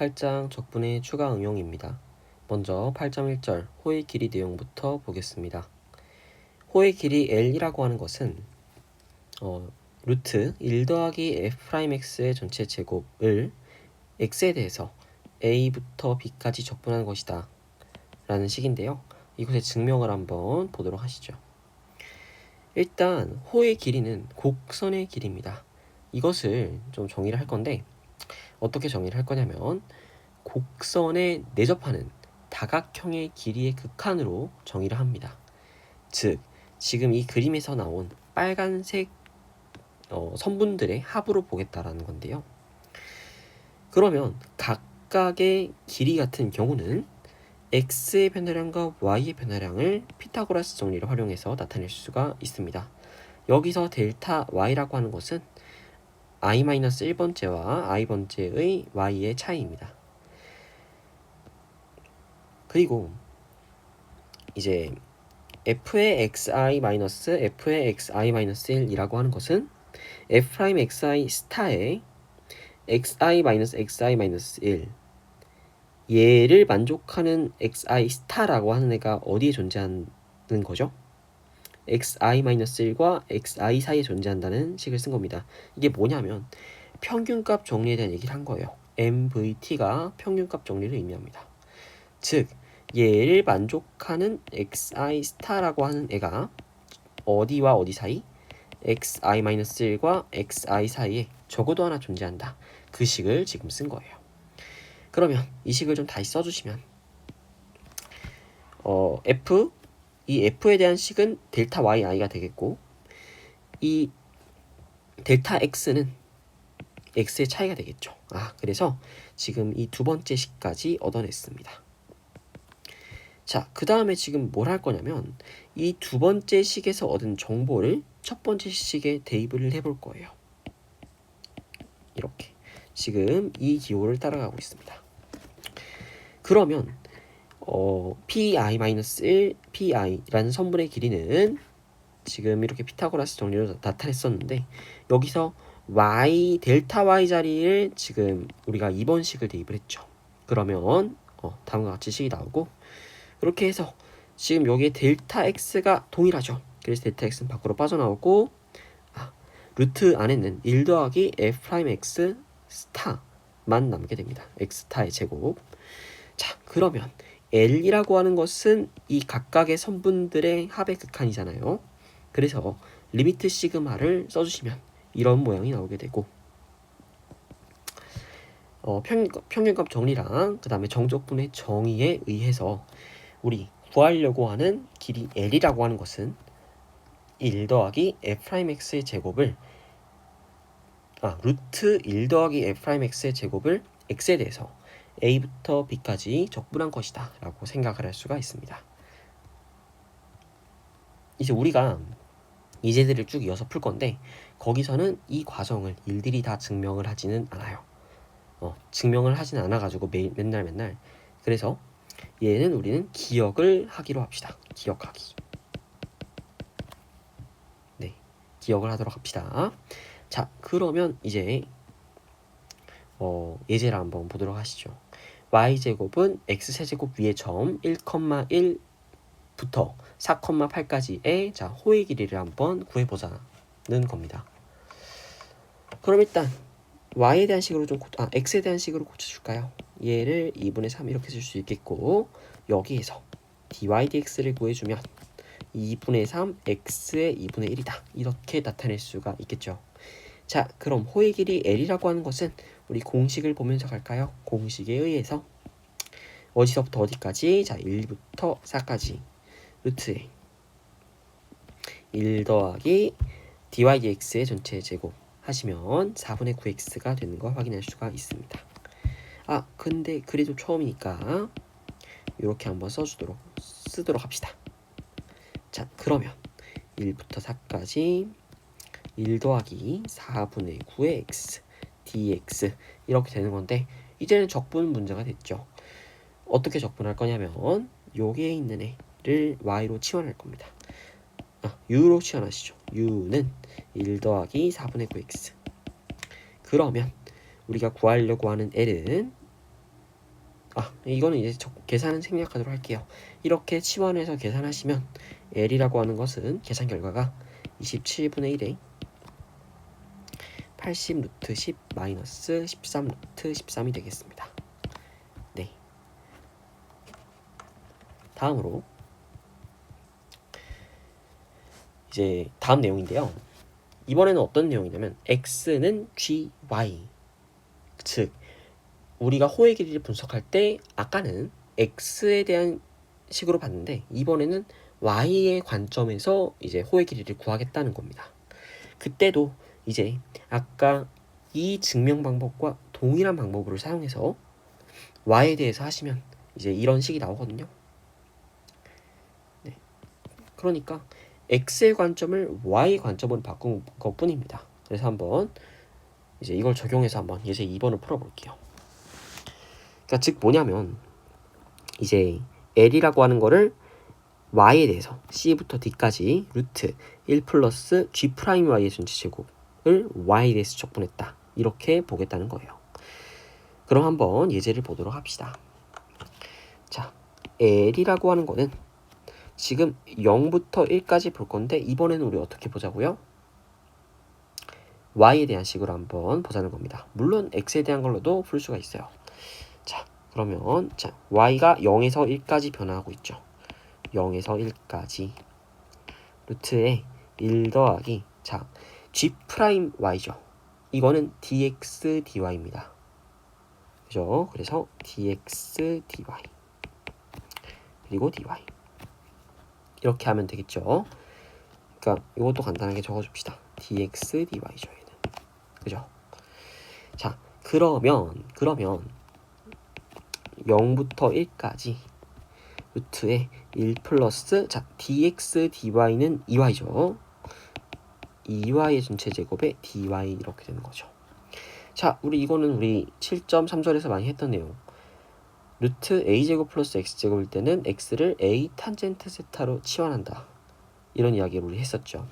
8장 적분의 추가 응용입니다. 먼저 8.1절 호의 길이 내용부터 보겠습니다. 호의 길이 L이라고 하는 것은 루트 1 더하기 F'X의 전체 제곱을 X에 대해서 A부터 B까지 적분하는 것이다 라는 식인데요. 이것의 증명을 한번 보도록 하시죠. 일단 호의 길이는 곡선의 길이입니다. 이것을 좀 정의를 할 건데 어떻게 정의를 할 거냐면 곡선에 내접하는 다각형의 길이의 극한으로 정의를 합니다. 즉, 지금 이 그림에서 나온 빨간색 선분들의 합으로 보겠다라는 건데요. 그러면 각각의 길이 같은 경우는 x의 변화량과 y의 변화량을 피타고라스 정리를 활용해서 나타낼 수가 있습니다. 여기서 델타 y라고 하는 것은 i-1번째와 i번째의 y의 차이입니다. 그리고 이제 f의 xi-f의 xi-1이라고 하는 것은 f'xi 스타의 xi-xi-1 얘를 만족하는 xi 스타라고 하는 애가 어디에 존재하는 거죠? xi-1과 xi 사이에 존재한다는 식을 쓴 겁니다. 이게 뭐냐면 평균값 정리에 대한 얘기를 한 거예요. MVT가 평균값 정리를 의미합니다. 즉 얘를 만족하는 xi 스타라고 하는 애가 어디와 어디 사이? xi-1과 xi 사이에 적어도 하나 존재한다. 그 식을 지금 쓴 거예요. 그러면 이 식을 좀 다시 써주시면 이 f에 대한 식은 델타 yi가 되겠고 이 델타 x는 x의 차이가 되겠죠. 그래서 지금 이 두 번째 식까지 얻어냈습니다. 자, 그 다음에 지금 뭘 할 거냐면 이 두 번째 식에서 얻은 정보를 첫 번째 식에 대입을 해볼 거예요. 이렇게 지금 이 기호를 따라가고 있습니다. 그러면 pi-1, pi라는 선분의 길이는 지금 이렇게 피타고라스 정리로 나타냈었는데 여기서 y, 델타 y 자리를 지금 우리가 2번식을 대입을 했죠. 그러면 다음과 같이 식이 나오고 이렇게 해서 지금 여기에 델타 x가 동일하죠. 그래서 델타 x는 밖으로 빠져나오고 루트 안에는 1 더하기 f'x 스타만 남게 됩니다. x 스타의 제곱. 자, 그러면 L이라고 하는 것은 이 각각의 선분들의 합의 극한이잖아요. 그래서 리미트 시그마를 써주시면 이런 모양이 나오게 되고 평균값 정리랑 그 다음에 정적분의 정의에 의해서 우리 구하려고 하는 길이 L이라고 하는 것은 1 더하기 F'X의 제곱을 루트 1 더하기 F'X의 제곱을 X에 대해서 A부터 B까지 적분한 것이다 라고 생각을 할 수가 있습니다. 이제 우리가 이제들을 쭉 이어서 풀 건데 거기서는 이 과정을 일일이 다 증명을 하지는 않아요. 증명을 하지는 않아가지고 맨날 그래서 얘는 우리는 기억을 하기로 합시다. 기억하기. 네, 기억을 하도록 합시다. 자, 그러면 이제 예제를 한번 보도록 하시죠. y제곱은 x세제곱 위의 점 1,1부터 4,8까지의 자 호의 길이를 한번 구해보자는 겁니다. 그럼 일단 y에 대한 식으로 x에 대한 식으로 고쳐줄까요? 얘를 2분의 3 이렇게 쓸 수 있겠고 여기에서 dy dx를 구해주면 2분의 3 x의 2분의 1이다 이렇게 나타낼 수가 있겠죠. 자, 그럼 호의 길이 L이라고 하는 것은 우리 공식을 보면서 갈까요? 공식에 의해서 어디서부터 어디까지? 자, 1부터 4까지 루트에 1 더하기 dy dx의 전체 제곱 하시면 4분의 9x가 되는 거 확인할 수가 있습니다. 근데 그래도 처음이니까 이렇게 한번 쓰도록 합시다. 자, 그러면 1부터 4까지 1 더하기 4분의 9의 x dx 이렇게 되는 건데 이제는 적분 문제가 됐죠. 어떻게 적분할 거냐면 여기에 있는 애를 y로 치환할 겁니다. u로 치환하시죠. u는 1 더하기 4분의 9x 그러면 우리가 구하려고 하는 l은 이거는 이제 계산은 생략하도록 할게요. 이렇게 치환해서 계산하시면 L이라고 하는 것은 계산 결과가 27분의 1에 80 루트 10 마이너스 13 루트 13이 되겠습니다. 네. 다음으로 이제 다음 내용인데요. 이번에는 어떤 내용이냐면 x는 gy, 즉 우리가 호의 길이를 분석할 때 아까는 x에 대한 식으로 봤는데 이번에는 y의 관점에서 이제 호의 길이를 구하겠다는 겁니다. 그때도 이제 아까 이 증명 방법과 동일한 방법을 사용해서 y에 대해서 하시면 이제 이런 식이 나오거든요. 네. 그러니까 x의 관점을 y의 관점으로 바꾼 것 뿐입니다. 그래서 한번 이제 이걸 적용해서 한번 예제 2번을 풀어볼게요. 그러니까 즉 뭐냐면 이제 L이라고 하는 거를 y에 대해서 c부터 d까지 루트 1 플러스 g 프라임 y의 전체 제곱을 y에 대해서 적분했다. 이렇게 보겠다는 거예요. 그럼 한번 예제를 보도록 합시다. 자, L이라고 하는 거는 지금 0부터 1까지 볼 건데 이번에는 우리 어떻게 보자고요? y에 대한 식으로 한번 보자는 겁니다. 물론 x에 대한 걸로도 풀 수가 있어요. 자, 그러면 y가 0에서 1까지 변화하고 있죠. 0에서 1까지 루트에 1 더하기 g 프라임 y죠. 이거는 dx dy입니다. 그죠? 그래서 dx dy 그리고 dy 이렇게 하면 되겠죠. 그러니까 이것도 간단하게 적어줍시다. dx dy죠. 얘는. 그죠? 자, 그러면 0부터 1까지 루트에 1 플러스 dx dy는 2y죠. 2y의 전체 제곱에 dy 이렇게 되는 거죠. 자, 이거는 우리 7.3절에서 많이 했던 내용. 루트 a제곱 플러스 x제곱일 때는 x를 a 탄젠트 세타로 치환한다. 이런 이야기를 우리 했었죠.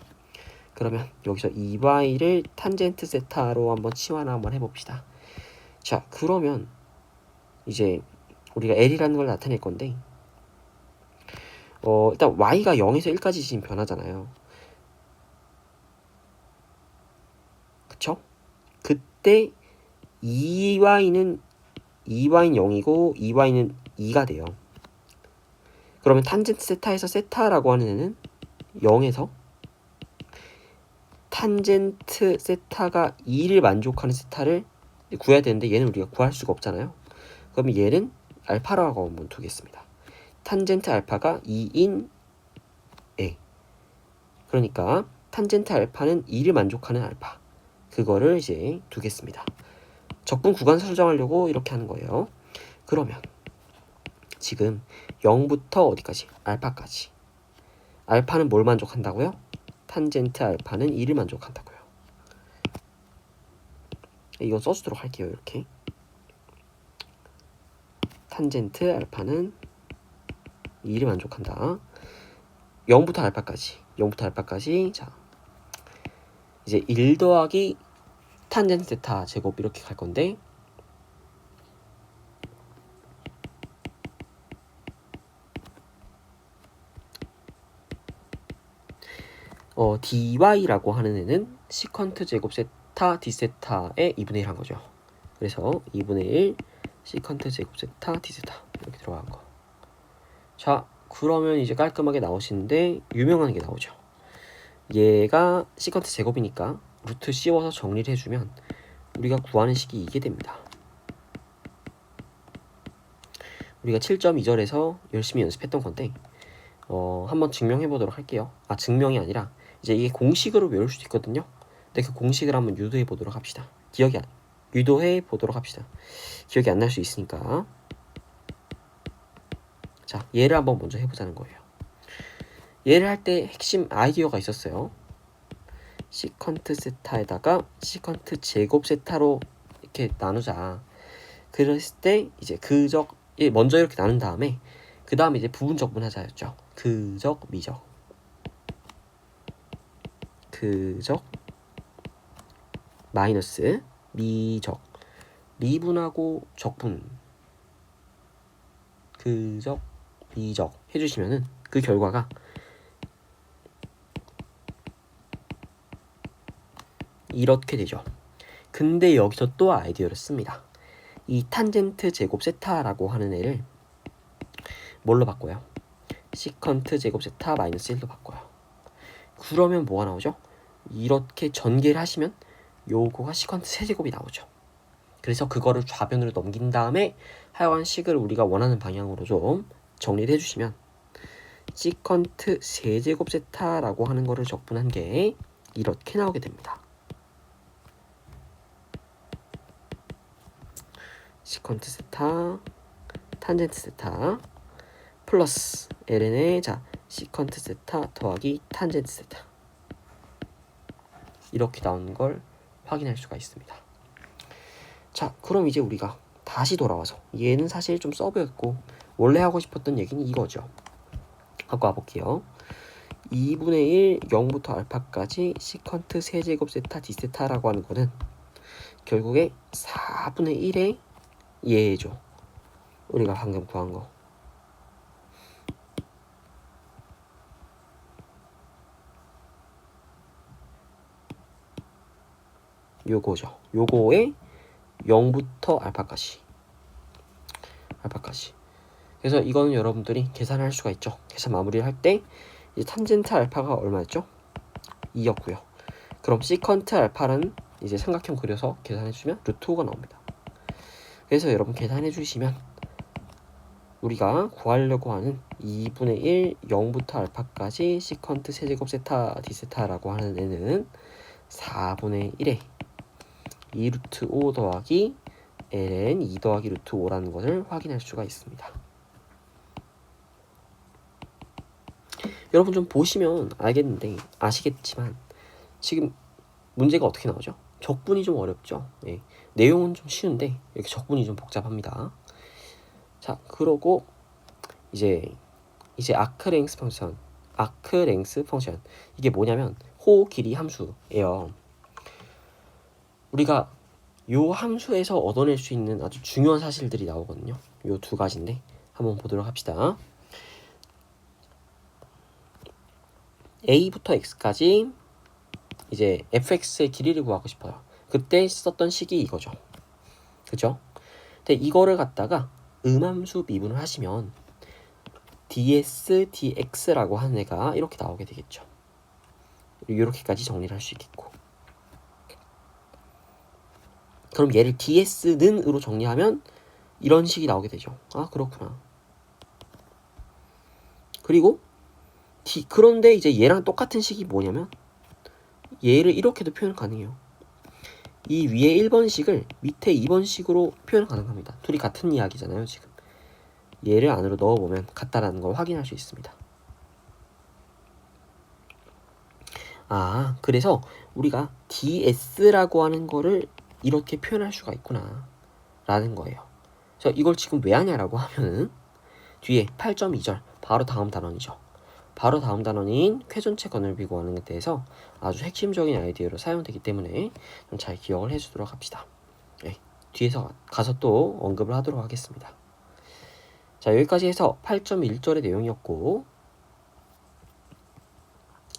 그러면 여기서 2y를 탄젠트 세타로 한번 치환 한번 해봅시다. 자, 그러면 이제 우리가 l이라는 걸 나타낼 건데 일단 y가 0에서 1까지 지금 변하잖아요. 그쵸? 그때 2y는 0이고 2y는 2가 돼요. 그러면 탄젠트 세타에서 세타라고 하는 애는 0에서 탄젠트 세타가 2를 만족하는 세타를 구해야 되는데 얘는 우리가 구할 수가 없잖아요. 그러면 얘는 알파라고 한번 두겠습니다. 탄젠트 알파가 2인 A. 그러니까 탄젠트 알파는 2를 만족하는 알파. 그거를 이제 두겠습니다. 적분 구간 설정하려고 이렇게 하는 거예요. 그러면 지금 0부터 어디까지? 알파까지. 알파는 뭘 만족한다고요? 탄젠트 알파는 2를 만족한다고요. 이거 써주도록 할게요. 이렇게 탄젠트 알파는 2를 만족한다. 0부터 알파까지 자 이제 1 더하기 탄젠트 세타 제곱 이렇게 갈 건데 dy라고 하는 애는 시컨트 제곱 세타 d 세타의 2분의 1 한 거죠. 그래서 2분의 1 시컨트 제곱 세타 d 세타 이렇게 들어간 거. 자, 그러면 이제 깔끔하게 나오시는데 유명한 게 나오죠. 얘가 시컨트 제곱이니까 루트 씌워서 정리를 해주면 우리가 구하는 식이 이게 됩니다. 우리가 7.2절에서 열심히 연습했던 건데 한번 증명해 보도록 할게요. 증명이 아니라 이제 이게 공식으로 외울 수도 있거든요. 근데 그 공식을 한번 유도해 보도록 합시다. 유도해 보도록 합시다. 기억이 안 날 수 있으니까. 자, 얘를 한번 먼저 해보자는 거예요. 얘를 할 때 핵심 아이디어가 있었어요. 시컨트 세타에다가 시컨트 제곱 세타로 이렇게 나누자. 그랬을 때 이제 먼저 이렇게 나눈 다음에 그 다음에 이제 부분적분 하자였죠. 그적 마이너스 미적 미분하고 적분 그적, 이적 해주시면은 그 결과가 이렇게 되죠. 근데 여기서 또 아이디어를 씁니다. 이 탄젠트 제곱 세타라고 하는 애를 뭘로 바꿔요? 시컨트 제곱 세타 마이너스 1로 바꿔요. 그러면 뭐가 나오죠? 이렇게 전개를 하시면 요거가 시컨트 세제곱이 나오죠. 그래서 그거를 좌변으로 넘긴 다음에 하여간 식을 우리가 원하는 방향으로 좀 정리를 해주시면 시컨트 세제곱 세타라고 하는 거를 적분한 게 이렇게 나오게 됩니다. 시컨트 세타 탄젠트 세타 플러스 ln의 자 시컨트 세타 더하기 탄젠트 세타 이렇게 나오는 걸 확인할 수가 있습니다. 자, 그럼 이제 우리가 다시 돌아와서 얘는 사실 좀 서브였고 원래 하고 싶었던 얘기는 이거죠. 하고 와볼게요. 2분의 1 0부터 알파까지 시컨트 세제곱 세타 디세타라고 하는 거는 결국에 4분의 1의 얘죠. 우리가 방금 구한 거. 요거죠. 요거에 0부터 알파까지. 그래서 이거는 여러분들이 계산을 할 수가 있죠. 계산 마무리를 할 때 이제 탄젠트 알파가 얼마였죠? 2였고요. 그럼 시컨트 알파는 이제 삼각형 그려서 계산해 주면 루트 5가 나옵니다. 그래서 여러분 계산해 주시면 우리가 구하려고 하는 2분의 1 0부터 알파까지 시컨트 세제곱 세타 디세타라고 하는 애는 4분의 1에 2 루트 5 더하기 ln 2 더하기 루트 5라는 것을 확인할 수가 있습니다. 여러분 좀 보시면 알겠는데 아시겠지만 지금 문제가 어떻게 나오죠? 적분이 좀 어렵죠. 네. 내용은 좀 쉬운데 이렇게 적분이 좀 복잡합니다. 자, 그러고 이제 아크랭스 펑션 이게 뭐냐면 호 길이 함수예요. 우리가 요 함수에서 얻어낼 수 있는 아주 중요한 사실들이 나오거든요. 요 두 가지인데 한번 보도록 합시다. a부터 x까지 이제 fx의 길이를 구하고 싶어요. 그때 썼던 식이 이거죠. 그죠? 근데 이거를 갖다가 음함수 미분을 하시면 ds, dx라고 하는 애가 이렇게 나오게 되겠죠. 이렇게까지 정리를 할 수 있겠고. 그럼 얘를 ds는으로 정리하면 이런 식이 나오게 되죠. 아, 그렇구나. 그리고 그런데 이제 얘랑 똑같은 식이 뭐냐면 얘를 이렇게도 표현 가능해요. 이 위에 1번식을 밑에 2번식으로 표현 가능합니다. 둘이 같은 이야기잖아요, 지금. 얘를 안으로 넣어보면 같다라는 걸 확인할 수 있습니다. 아, 그래서 우리가 ds라고 하는 거를 이렇게 표현할 수가 있구나 라는 거예요. 그래서 이걸 지금 왜 하냐라고 하면은 뒤에 8.2절 바로 다음 단원이죠. 바로 다음 단원인 쾌전체 건널비 구하는 데 대해서 아주 핵심적인 아이디어로 사용되기 때문에 좀 잘 기억을 해주도록 합시다. 네, 뒤에서 가서 또 언급을 하도록 하겠습니다. 자, 여기까지 해서 8.1절의 내용이었고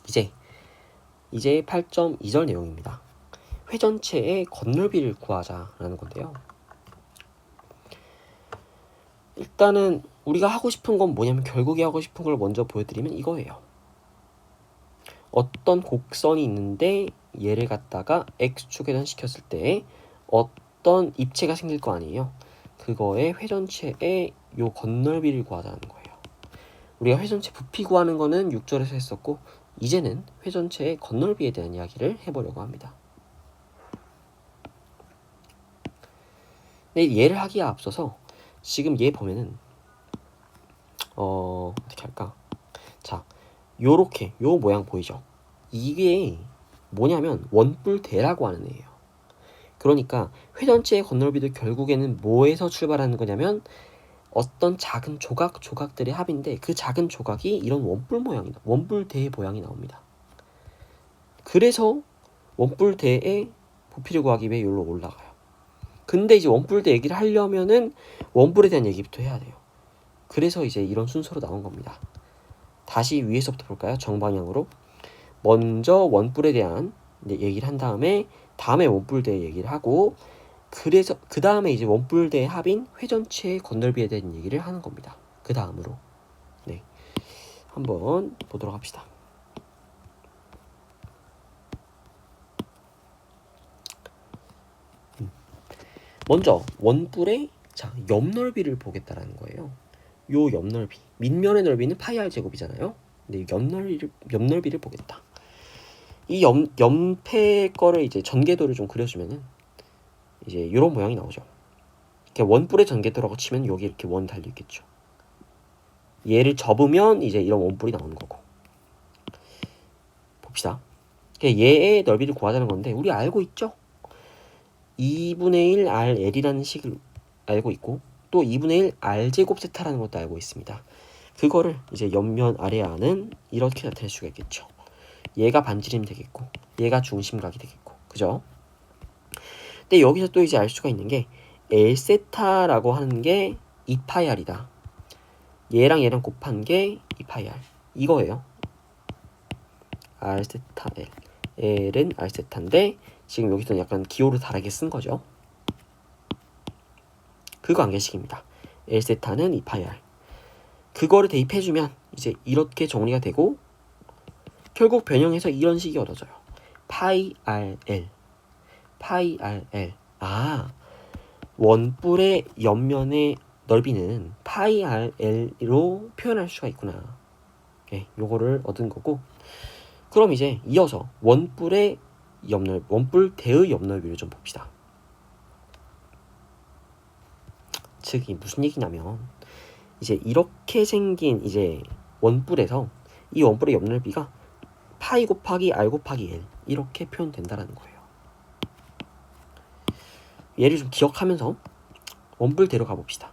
이제 8.2절 내용입니다. 회전체의 건널비를 구하자라는 건데요. 일단은 우리가 하고 싶은 건 뭐냐면 결국에 하고 싶은 걸 먼저 보여드리면 이거예요. 어떤 곡선이 있는데 얘를 갖다가 x축 회전시켰을 때 어떤 입체가 생길 거 아니에요. 그거의 회전체의 요 건널비를 구하자는 거예요. 우리가 회전체 부피 구하는 거는 6절에서 했었고 이제는 회전체의 건널비에 대한 이야기를 해보려고 합니다. 근데 얘를 하기에 앞서서 지금 얘 보면은 어떻게 할까? 자, 요렇게 요 모양 보이죠? 이게 뭐냐면 원뿔대라고 하는 애예요. 그러니까 회전체의 건널비도 결국에는 뭐에서 출발하는 거냐면 어떤 작은 조각들의 합인데 그 작은 조각이 이런 원뿔대의 모양이 나옵니다. 그래서 원뿔대의 부피를 구하기 위해 여기로 올라가요. 근데 이제 원뿔대 얘기를 하려면은 원뿔에 대한 얘기부터 해야 돼요. 그래서 이제 이런 순서로 나온 겁니다. 다시 위에서부터 볼까요? 정방향으로. 먼저 원뿔에 대한 얘기를 한 다음에 원뿔 대해 얘기를 하고, 그래서 그 다음에 이제 원뿔 대의 합인 회전체의 건널비에 대한 얘기를 하는 겁니다. 그 다음으로. 네, 한번 보도록 합시다. 먼저 원뿔의 옆넓이를 보겠다라는 거예요. 요 옆넓이, 밑면의 넓이는 파이 r 제곱이잖아요. 근데 옆넓이를 보겠다. 이 옆에 거를 이제 전개도를 좀 그려주면은 이제 이런 모양이 나오죠. 이렇게 원뿔의 전개도라고 치면 여기 이렇게 원 달려 있겠죠. 얘를 접으면 이제 이런 원뿔이 나오는 거고. 봅시다. 얘의 넓이를 구하자는 건데 우리 알고 있죠? 2분의 1 RL이라는 식을 알고 있고, 또 2분의 1 R제곱 세타라는 것도 알고 있습니다. 그거를 이제 옆면 아래아는 이렇게 나타낼 수가 있겠죠. 얘가 반지름이 되겠고, 얘가 중심각이 되겠고, 그죠? 근데 여기서 또 이제 알 수가 있는 게 L세타라고 하는 게 2파이R이다. 얘랑 얘랑 곱한 게 2파이R. 이거예요. R세타 L. L은 R세타인데 지금 여기서 약간 기호를 다르게 쓴 거죠. 그 관계식입니다. L세타는 2파이R. 그거를 대입해주면 이제 이렇게 정리가 되고, 결국 변형해서 이런 식이 얻어져요. 파이 RL. 파이 RL. 원뿔의 옆면의 넓이는 파이 RL로 표현할 수가 있구나. 네, 요거를 얻은 거고, 그럼 이제 이어서 원뿔 대의 옆넓이를 좀 봅시다. 즉, 이 무슨 얘기냐면, 이제 이렇게 생긴 이제 원뿔에서 이 원뿔의 옆넓이가 파이 곱하기 R 곱하기 L 이렇게 표현된다라는 거예요. 얘를 좀 기억하면서 원뿔대로 가봅시다.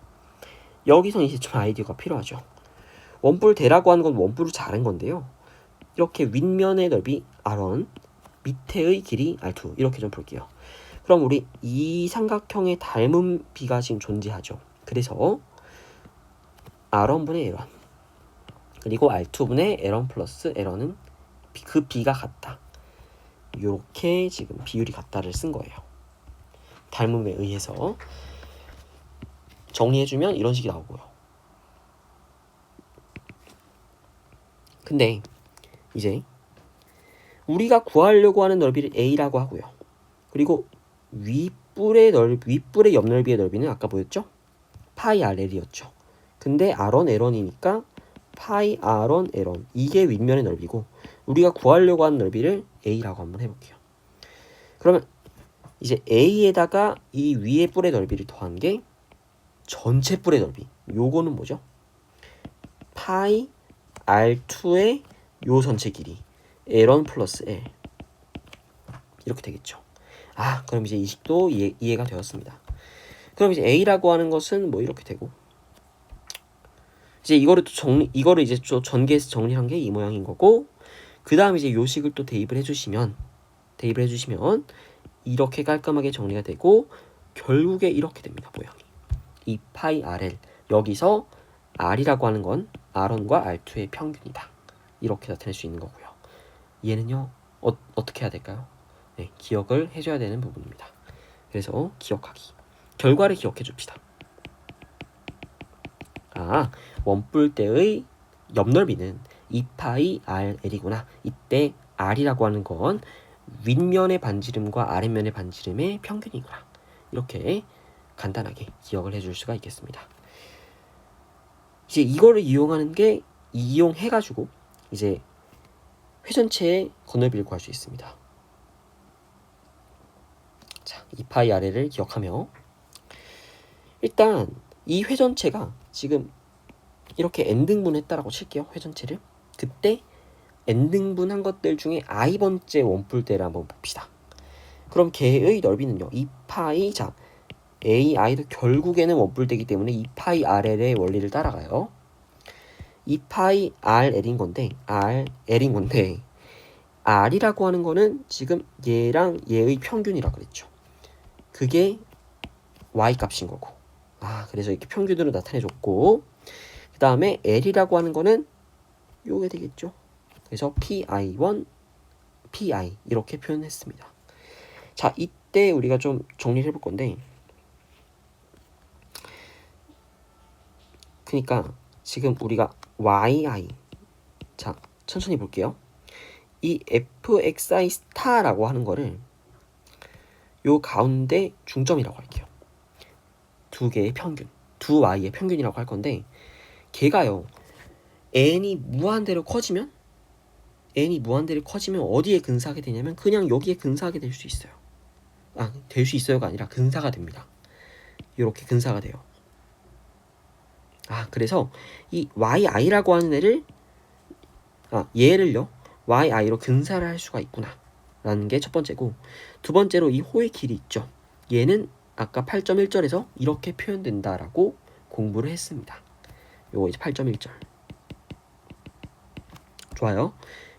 여기서 이제 좀 아이디어가 필요하죠. 원뿔대라고 하는 건 원뿔을 자른 건데요. 이렇게 윗면의 넓이 R1, 밑에의 길이 R2 이렇게 좀 볼게요. 그럼 우리 이 삼각형의 닮은 비가 지금 존재하죠. 그래서 R1분의 L1 그리고 R2분의 L1 플러스 L1은 그 비가 같다. 이렇게 지금 비율이 같다를 쓴 거예요. 닮음에 의해서 정리해주면 이런 식이 나오고요. 근데 이제 우리가 구하려고 하는 넓이를 A라고 하고요. 그리고 윗뿔의 옆넓이의 넓이는 아까 뭐였죠? 파이 RL이었죠. 근데 R1, L1이니까 파이 R1, L1 이게 윗면의 넓이고, 우리가 구하려고 하는 넓이를 A라고 한번 해볼게요. 그러면 이제 A에다가 이 위에 뿔의 넓이를 더한 게 전체 뿔의 넓이. 요거는 뭐죠? 파이 R2의 요 전체 길이 L1 플러스 L 이렇게 되겠죠. 그럼 이제 이 식도 이해가 되었습니다. 그럼 이제 A라고 하는 것은 뭐 이렇게 되고, 이제 이거를 이제 또 전개해서 정리한 게 이 모양인 거고, 그 다음 이제 요 식을 또 대입을 해주시면 이렇게 깔끔하게 정리가 되고, 결국에 이렇게 됩니다. 모양이 2파이 RL. 여기서 R이라고 하는 건 R1과 R2의 평균이다. 이렇게 나타낼 수 있는 거고요. 얘는요 어떻게 해야 될까요? 네, 기억을 해줘야 되는 부분입니다. 그래서 기억하기, 결과를 기억해 줍시다. 원뿔대의 옆넓이는 2파이 RL이구나. 이때 R이라고 하는 건 윗면의 반지름과 아랫면의 반지름의 평균이구나. 이렇게 간단하게 기억을 해줄 수가 있겠습니다. 이제 이거를 이용해가지고 이제 회전체의 건널비를 구할 수 있습니다. 자, 2파이 RL을 기억하며, 일단 이 회전체가 지금 이렇게 n등분 했다라고 칠게요. 회전체를. 그때 n등분한 것들 중에 i번째 원뿔대를 한번 봅시다. 그럼 걔의 넓이는요 2파이, AI도 결국에는 원뿔대이기 때문에 2파이 RL의 원리를 따라가요. 2파이 RL인 건데 R이라고 하는 거는 지금 얘랑 얘의 평균이라고 그랬죠. 그게 Y 값인 거고, 그래서 이렇게 평균으로 나타내줬고, 그 그 다음에 L이라고 하는 거는 요게 되겠죠. 그래서 PI1, PI 이렇게 표현했습니다. 자, 이때 우리가 좀 정리를 해볼 건데, 그러니까 지금 우리가 YI, 자 천천히 볼게요. 이 fxi 스타라고 하는 거를 요 가운데 중점이라고 할게요. 두 개의 평균, 두 y의 평균이라고 할 건데, 걔가요 n이 무한대로 커지면 어디에 근사하게 되냐면 그냥 여기에 근사하게 될 수 있어요. 될 수 있어요가 아니라 근사가 됩니다. 이렇게 근사가 돼요. 그래서 이 yi라고 하는 애를 얘를요 yi로 근사를 할 수가 있구나 라는 게 첫 번째고, 두 번째로 이 호의 길이 있죠. 얘는 아까 8.1절에서 이렇게 표현된다라고 공부를 했습니다. 요거 이제 8.1절. 좋아요.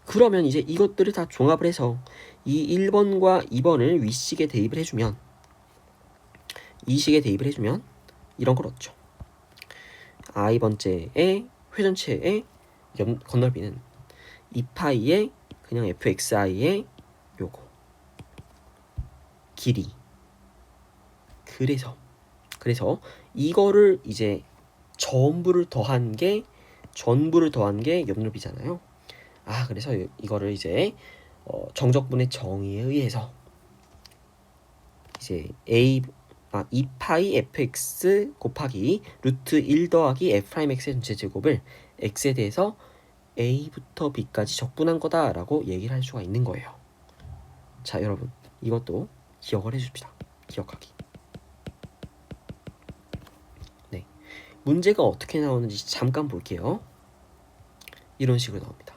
그러면 이제 이것들을 다 종합을 해서 이 1번과 2번을 위식에 대입을 해주면, 이식에 대입을 해주면 이런 걸 얻죠. i번째의 회전체의 건널비는 2파이의 그냥 fxi의 요거 길이. 그래서 이거를 이제 전부를 더한 게 옆넓이잖아요. 그래서 이거를 이제 정적분의 정의에 의해서 이제 2파이 fx 곱하기 루트 1 더하기 f'x의 전체 제곱을 x에 대해서 a부터 b까지 적분한 거다라고 얘기를 할 수가 있는 거예요. 자, 여러분 이것도 기억을 해줍시다. 기억하기. 네, 문제가 어떻게 나오는지 잠깐 볼게요. 이런 식으로 나옵니다.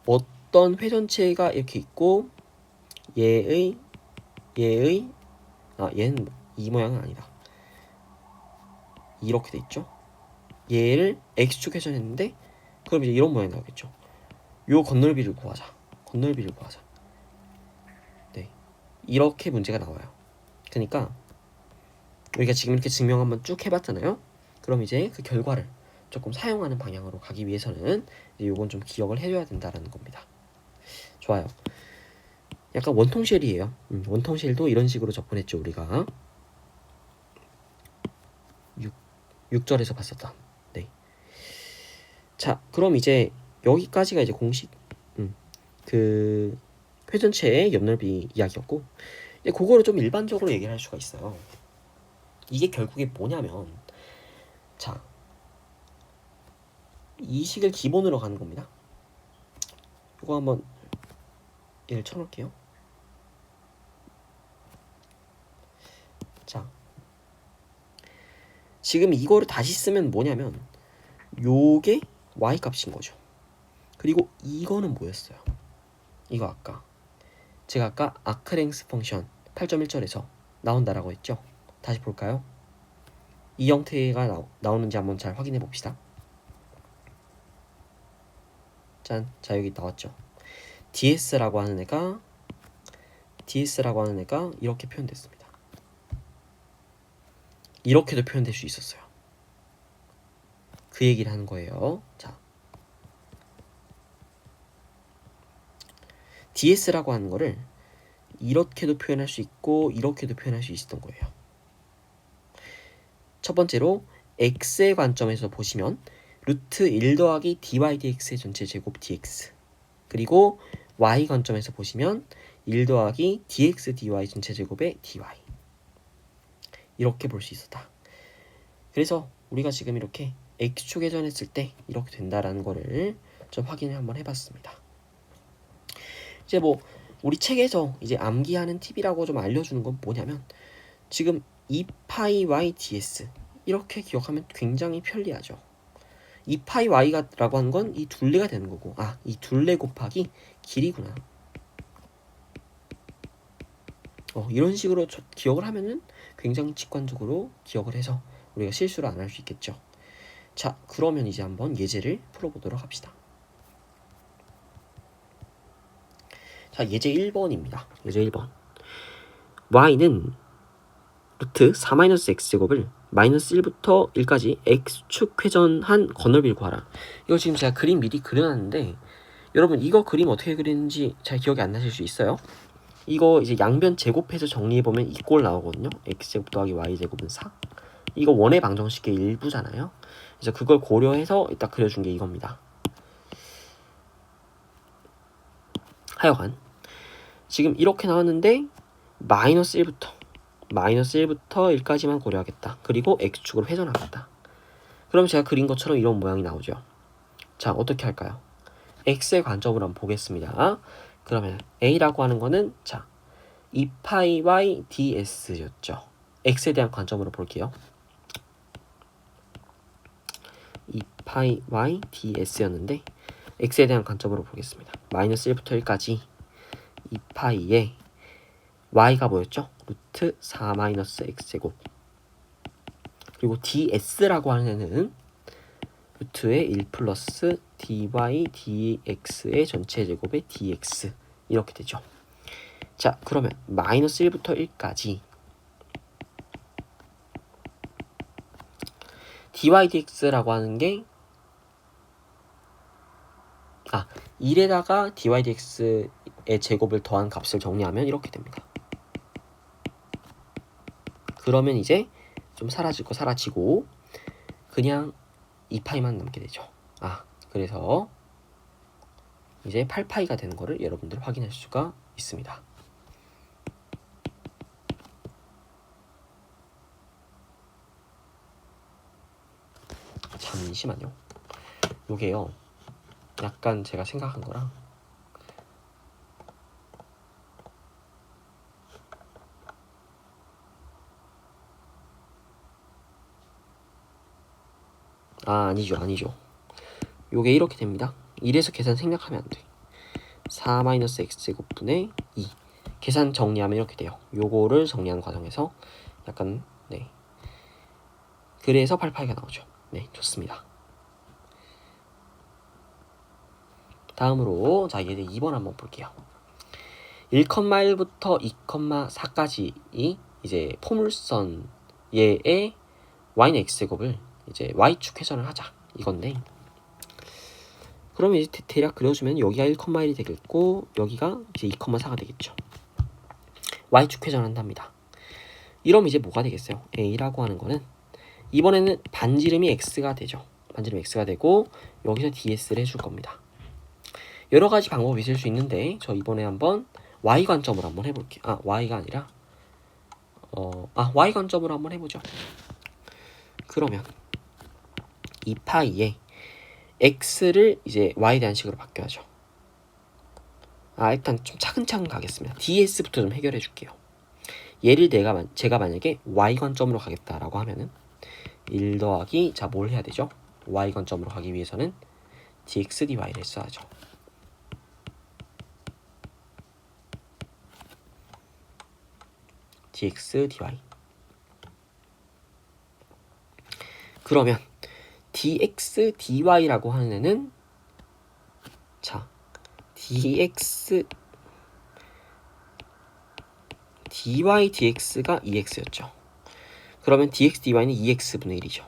어떤 회전체가 이렇게 있고 얘는 이 모양은 아니다. 이렇게 돼 있죠. 얘를 x축 회전했는데 그럼 이제 이런 모양이 나오겠죠. 요 건널비를 구하자. 네, 이렇게 문제가 나와요. 그러니까 우리가 지금 이렇게 증명 한번 쭉 해봤잖아요. 그럼 이제 그 결과를 조금 사용하는 방향으로 가기 위해서는 요건 좀 기억을 해줘야 된다라는 겁니다. 좋아요. 약간 원통쉘이에요. 원통쉘도 이런 식으로 접근했죠. 우리가 6절에서 봤었다. 네. 자, 그럼 이제 여기까지가 이제 공식 그 회전체의 옆넓이 이야기였고, 그거를 좀 일반적으로 얘기를 할 수가 있어요. 이게 결국에 뭐냐면, 자, 이 식을 기본으로 가는 겁니다. 이거 한번 얘를 쳐놓을게요. 자, 지금 이거를 다시 쓰면 뭐냐면 요게 y 값인 거죠. 그리고 이거는 뭐였어요? 이거 제가 아까 아크랭스 펑션 8.1절에서 나온다라고 했죠. 다시 볼까요? 이 형태가 나오는지 한번 잘 확인해 봅시다. 짠, 자 여기 나왔죠. DS라고 하는 애가 이렇게 표현됐습니다. 이렇게도 표현될 수 있었어요. 그 얘기를 하는 거예요. 자, DS라고 하는 거를 이렇게도 표현할 수 있고 이렇게도 표현할 수 있었던 거예요. 첫 번째로 x의 관점에서 보시면 루트 1 더하기 dy dx의 전체 제곱 dx, 그리고 y 관점에서 보시면 1 더하기 dx dy 전체 제곱의 dy, 이렇게 볼 수 있었다. 그래서 우리가 지금 이렇게 x축 회전했을 때 이렇게 된다라는 거를 좀 확인을 한번 해봤습니다. 이제 우리 책에서 이제 암기하는 팁이라고 좀 알려주는 건 뭐냐면, 지금 2파이 y ds 이렇게 기억하면 굉장히 편리하죠. 2파이 y라고 하는 건 이 둘레가 되는 거고, 이 둘레 곱하기 길이구나. 이런 식으로 기억을 하면은 굉장히 직관적으로 기억을 해서 우리가 실수를 안 할 수 있겠죠. 자, 그러면 이제 한번 예제를 풀어보도록 합시다. 자, 예제 1번입니다. 예제 1번. y는 루트 4-x제곱을 마이너스 1부터 1까지 x축 회전한 건널비를 구하라. 이거 지금 제가 그림 미리 그려놨는데 여러분 이거 그림 어떻게 그리는지 잘 기억이 안 나실 수 있어요? 이거 이제 양변 제곱해서 정리해보면 이 꼴 나오거든요. x제곱 더하기 y제곱은 4. 이거 원의 방정식의 일부잖아요. 그래서 그걸 고려해서 이따 그려준 게 이겁니다. 하여간 지금 이렇게 나왔는데 마이너스 1부터 1까지만 고려하겠다. 그리고 x축으로 회전하겠다. 그럼 제가 그린 것처럼 이런 모양이 나오죠. 자, 어떻게 할까요? x의 관점으로 한번 보겠습니다. 그러면 a라고 하는 거는 자 2파이 y ds였죠. x에 대한 관점으로 볼게요. 2파이 y ds였는데 x에 대한 관점으로 보겠습니다. 마이너스 1부터 1까지 2파이에 y가 뭐였죠? 루트 4 마이너스 x제곱. 그리고 ds라고 하는 애는 루트의 1 플러스 dy dx의 전체 제곱의 dx 이렇게 되죠. 자, 그러면 마이너스 1부터 1까지 dy dx라고 하는 게 1에다가 dy dx의 제곱을 더한 값을 정리하면 이렇게 됩니다. 그러면 이제 좀 사라질 거 사라지고 그냥 2파이만 남게 되죠. 그래서 이제 8파이가 되는 거를 여러분들 확인할 수가 있습니다. 잠시만요. 요게요. 약간 제가 생각한 거랑 아니죠. 요게 이렇게 됩니다. 1에서 계산 생략하면 안 돼. 4-x제곱분의 2. 계산 정리하면 이렇게 돼요. 요거를 정리하는 과정에서 약간 그래서 8파이가 나오죠. 네, 좋습니다. 다음으로 자 이제 2번 한번 볼게요. 1,1부터 2,4까지 이제 포물선 얘의 y는 x제곱을 이제 y축 회전을 하자 이건데 그러면 이제 대략 그려주면 여기가 1,1이 되겠고 여기가 이제 2,4가 되겠죠. y축 회전한답니다. 이러면 이제 뭐가 되겠어요? a라고 하는 거는 이번에는 반지름이 x가 되죠. 반지름 x가 되고 여기서 ds를 해줄 겁니다. 여러 가지 방법이 있을 수 있는데 저 이번에 한번 y 관점으로 한번 해볼게요. y가 아니라 y 관점으로 한번 해보죠. 그러면 2파이에 x를 이제 y에 대한 식으로 바뀌어야죠. 일단 좀 차근차근 가겠습니다. ds부터 좀 해결해 줄게요. 얘를 제가 만약에 y 관점으로 가겠다라고 하면은 1 더하기 뭘 해야 되죠? y 관점으로 가기 위해서는 dx dy를 써야죠. dx dy. 그러면 dx dy라고 하는 애는 dx dy dx가 2x였죠. 그러면 dx dy는 2x분의 1이죠.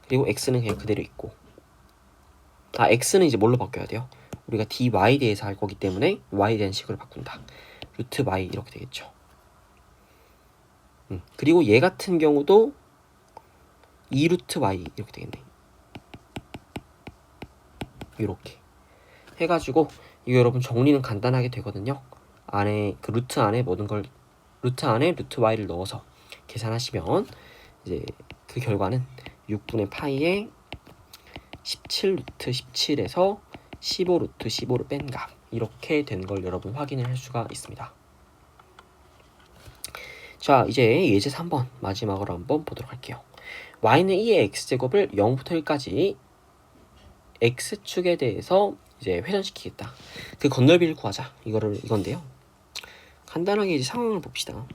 그리고 x는 그냥 그대로 있고 x는 이제 뭘로 바뀌어야 돼요? 우리가 dy에 대해서 할 거기 때문에 y에 대한 식으로 바꾼다. 루트 y 이렇게 되겠죠. 그리고 얘 같은 경우도 2루트 y 이렇게 되겠네. 이렇게 해가지고 이거 여러분 정리는 간단하게 되거든요. 안에 그 루트 안에 모든 걸 루트 안에 루트 y를 넣어서 계산하시면 이제 그 결과는 6분의 파이에 17 루트 17에서 15 루트 15를 뺀 값 이렇게 된 걸 여러분 확인을 할 수가 있습니다. 자 이제 예제 3번 마지막으로 한번 보도록 할게요. y는 2의 x제곱을 0부터 1까지 x축에 대해서 이제 회전시키겠다. 그 건널비를 구하자. 이건데요. 간단하게 이제 상황을 봅시다.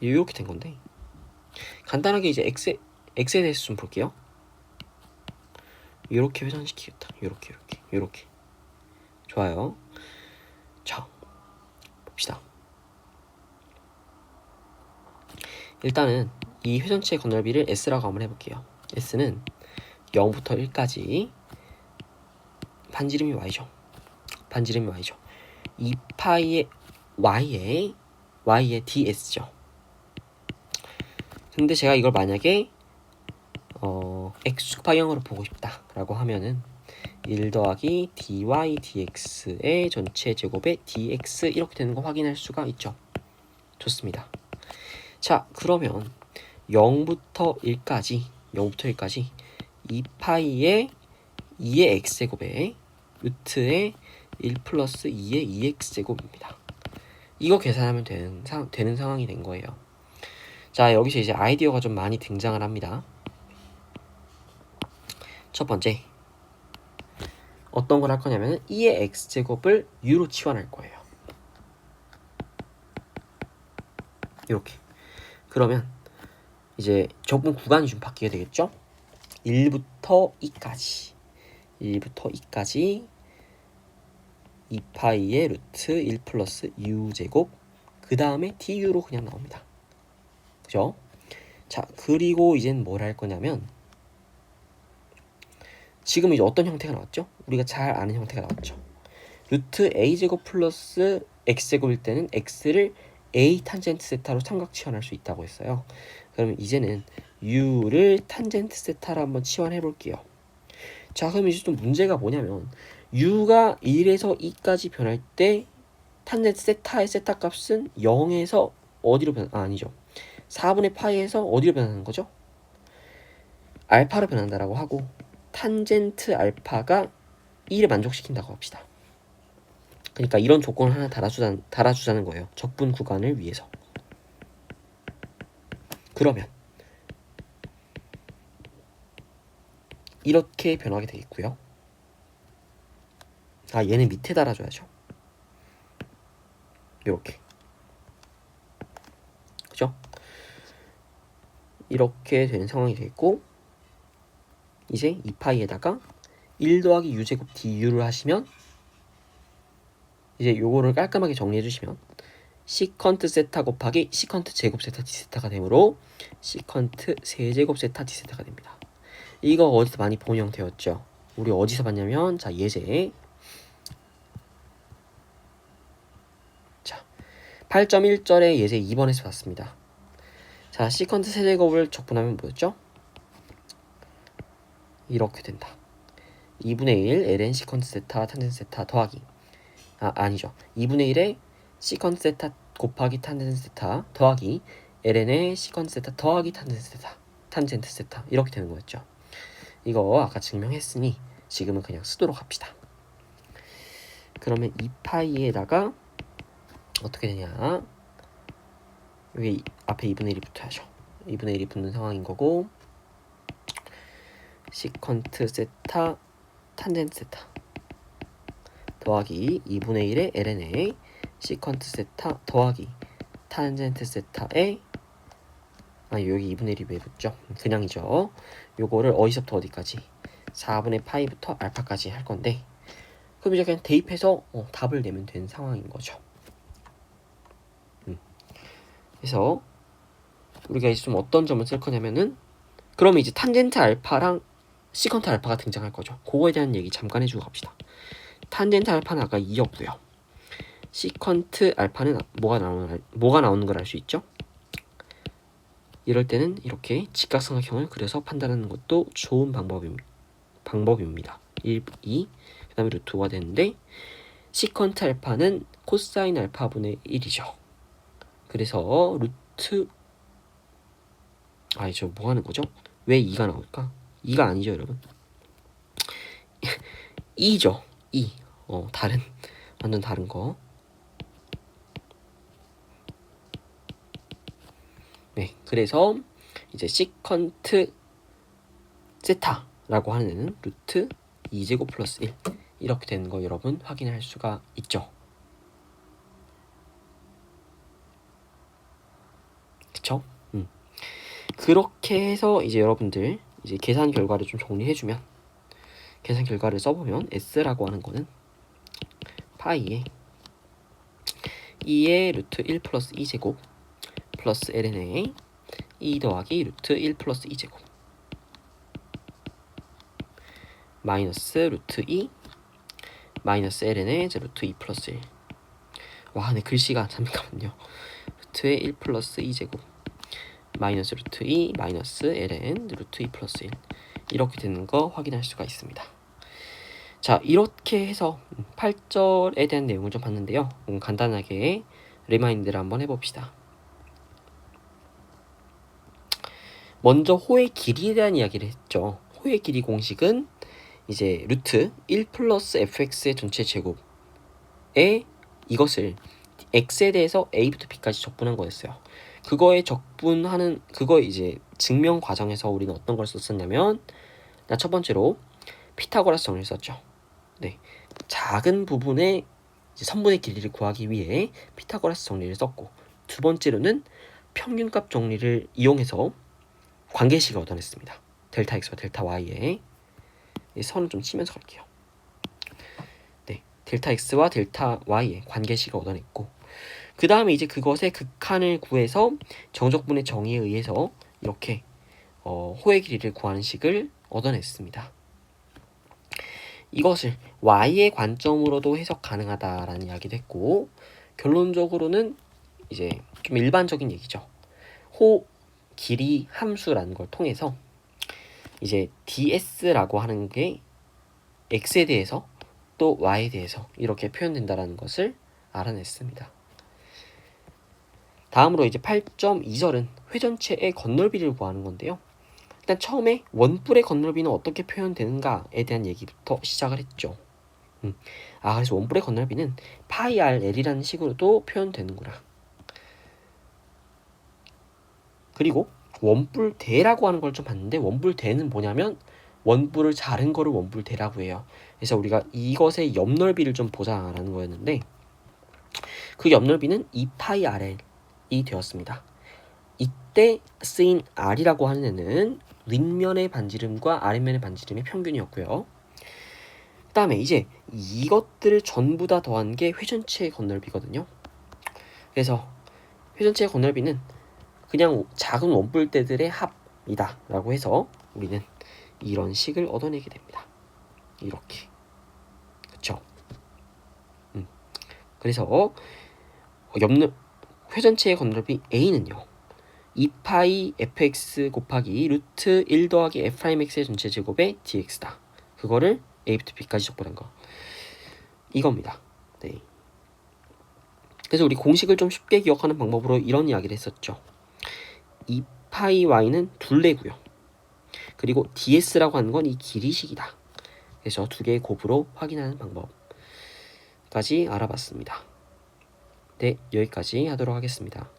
이렇게 된 건데 간단하게 이제 x에 대해서 좀 볼게요. 이렇게 회전시키겠다. 이렇게 좋아요. 자 봅시다. 일단은 이 회전체의 건널비를 S라고 한번 해볼게요. S는 0부터 1까지 반지름이 Y죠. 반지름이 Y죠. 2파이의 Y의 DS죠. 근데 제가 이걸 만약에 X축 방향으로 보고 싶다 라고 하면은 1 더하기 dy dx의 전체 제곱에 dx 이렇게 되는 거 확인할 수가 있죠. 좋습니다. 자, 그러면 0부터 1까지 2파이의 2의 x제곱에 루트의 1 플러스 2의 2x제곱입니다. 이거 계산하면 되는 상황이 된 거예요. 자, 여기서 이제 아이디어가 좀 많이 등장을 합니다. 첫 번째, 어떤 걸 할 거냐면 2의 x제곱을 u로 치환할 거예요. 이렇게. 그러면 이제 적분 구간이 좀 바뀌게 되겠죠? 1부터 2까지 2파이의 루트 1 플러스 u제곱 그 다음에 du로 그냥 나옵니다. 그죠? 자, 그리고 이젠 뭘 할 거냐면 지금 이제 어떤 형태가 나왔죠? 우리가 잘 아는 형태가 나왔죠. 루트 a제곱 플러스 x제곱일 때는 x를 a 탄젠트 세타로 삼각 치환할 수 있다고 했어요. 그러면 이제는 u를 탄젠트 세타로 한번 치환해 볼게요. 자, 그럼 이제 좀 문제가 뭐냐면 u가 1에서 2까지 변할 때 탄젠트 세타의 세타 값은 0에서 어디로 아니죠. 4분의 파이에서 어디로 변하는 거죠? 알파로 변한다라고 하고 탄젠트 알파가 1을 만족시킨다고 합시다. 그러니까 이런 조건을 하나 달아주자는 거예요. 적분 구간을 위해서. 그러면 이렇게 변하게 되겠고요. 아, 얘는 밑에 달아줘야죠. 이렇게. 그죠? 이렇게 되는 상황이 되겠고 이제 2파이에다가 1 더하기 u제곱 du를 하시면 이제 요거를 깔끔하게 정리해 주시면 시컨트 세타 곱하기 시컨트 제곱 세타 d세타가 되므로 시컨트 세제곱 세타 d세타가 됩니다. 이거 어디서 많이 본 형태였죠? 우리 어디서 봤냐면 자, 예제. 자, 8.1절의 예제 2번에서 봤습니다. 자, 시컨트 세제곱을 적분하면 뭐였죠? 이렇게 된다. 2분의 1 ln 시컨트 세타 탄젠트 세타 더하기 아니죠. 2분의 1에 시컨트 세타 곱하기 탄젠트 세타 더하기 ln의 시컨트 세타 더하기 탄젠트 세타 이렇게 되는 거였죠. 이거 아까 증명했으니 지금은 그냥 쓰도록 합시다. 그러면 2파이에다가 어떻게 되냐, 여기 앞에 2분의 1이 붙어야죠. 2분의 1이 붙는 상황인 거고 시컨트 세타 탄젠트 세타 더하기 2분의 1의 ln의 시컨트 세타 더하기 탄젠트 세타의 여기 2분의 1이 왜 붙죠? 그냥이죠. 요거를 어디서부터 어디까지? 4분의 파이부터 알파까지 할 건데 그럼 이제 그냥 대입해서 답을 내면 되는 상황인 거죠. 그래서 우리가 이제 좀 어떤 점을 쓸 거냐면은 그러면 이제 탄젠트 알파랑 시컨트 알파가 등장할 거죠. 그거에 대한 얘기 잠깐 해주고 갑시다. 탄젠트 알파는 아까 2였고요. 시컨트 알파는 뭐가 나오는 걸 알 수 있죠? 이럴 때는 이렇게 직각삼각형을 그려서 판단하는 것도 좋은 방법입니다. 1, 2, 그 다음에 루트 5가 되는데 시컨트 알파는 코사인 알파분의 1이죠. 그래서 루트 저 뭐 하는 거죠? 왜 2가 나올까? 2가 아니죠, 여러분. 2죠. 2. 완전 다른 거. 네, 그래서 이제 시컨트 세타라고 하는 루트 2제곱 플러스 1 이렇게 되는 거 여러분 확인할 수가 있죠. 그쵸? 그렇게 해서 이제 여러분들 이제 계산 결과를 좀 정리해주면 계산 결과를 써보면 S라고 하는 거는 파이에 2의 루트 1 플러스 2제곱 플러스 ln의 2 더하기 루트 1 플러스 2제곱 마이너스 루트 2 마이너스 ln의 이제 루트 2 플러스 1. 와, 근데 글씨가 잠깐만요. 루트의 1 플러스 2제곱 마이너스 루트 2 마이너스 ln 루트 2 플러스 1 이렇게 되는 거 확인할 수가 있습니다. 자, 이렇게 해서 8절에 대한 내용을 좀 봤는데요. 간단하게 리마인드를 한번 해봅시다. 먼저 호의 길이에 대한 이야기를 했죠. 호의 길이 공식은 이제 루트 1 플러스 fx의 전체 제곱에 이것을 x에 대해서 a부터 b까지 적분한 거였어요. 그거에 이제 증명 과정에서 우리는 어떤 걸 썼었냐면, 첫 번째로 피타고라스 정리를 썼죠. 네, 작은 부분의 선분의 길이를 구하기 위해 피타고라스 정리를 썼고, 두 번째로는 평균값 정리를 이용해서 관계식을 얻어냈습니다. 델타 x와 델타 y에 선을 좀 치면서 갈게요. 네, 델타 x와 델타 y의 관계식을 얻어냈고, 그 다음에 이제 그것의 극한을 구해서 정적분의 정의에 의해서 이렇게 호의 길이를 구하는 식을 얻어냈습니다. 이것을 y의 관점으로도 해석 가능하다라는 이야기도 했고, 결론적으로는 이제 좀 일반적인 얘기죠. 호 길이 함수라는 걸 통해서 이제 ds라고 하는 게 x에 대해서 또 y에 대해서 이렇게 표현된다라는 것을 알아냈습니다. 다음으로 이제 8.2절은 회전체의 건널비를 구하는 건데요. 일단 처음에 원뿔의 건널비는 어떻게 표현되는가에 대한 얘기부터 시작을 했죠. 그래서 원뿔의 건널비는 파이 r l이라는 식으로도 표현되는구나. 그리고 원뿔대라고 하는 걸 좀 봤는데, 원뿔대는 뭐냐면 원뿔을 자른 거를 원뿔대라고 해요. 그래서 우리가 이것의 옆넓이를 좀 보자라는 거였는데, 그 옆넓이는 2파이 r이 되었습니다. 이때 쓰인 r이라고 하는 애는 윗면의 반지름과 아랫면의 반지름의 평균이었고요. 그 다음에 이제 이것들을 전부 다 더한 게 회전체의 건널비거든요. 그래서 회전체의 건널비는 그냥 작은 원뿔대들의 합이다 라고 해서 우리는 이런 식을 얻어내게 됩니다. 이렇게. 그쵸? 그래서 회전체의 건널비 a는요, 2파이 fx 곱하기 루트 1 더하기 f'x의 전체 제곱의 dx다. 그거를 a부터 b까지 적분한 거, 이겁니다. 네. 그래서 우리 공식을 좀 쉽게 기억하는 방법으로 이런 이야기를 했었죠. 2파이 y는 둘레고요. 그리고 ds라고 하는 건 이 길이식이다. 그래서 두 개의 곱으로 확인하는 방법까지 알아봤습니다. 네, 여기까지 하도록 하겠습니다.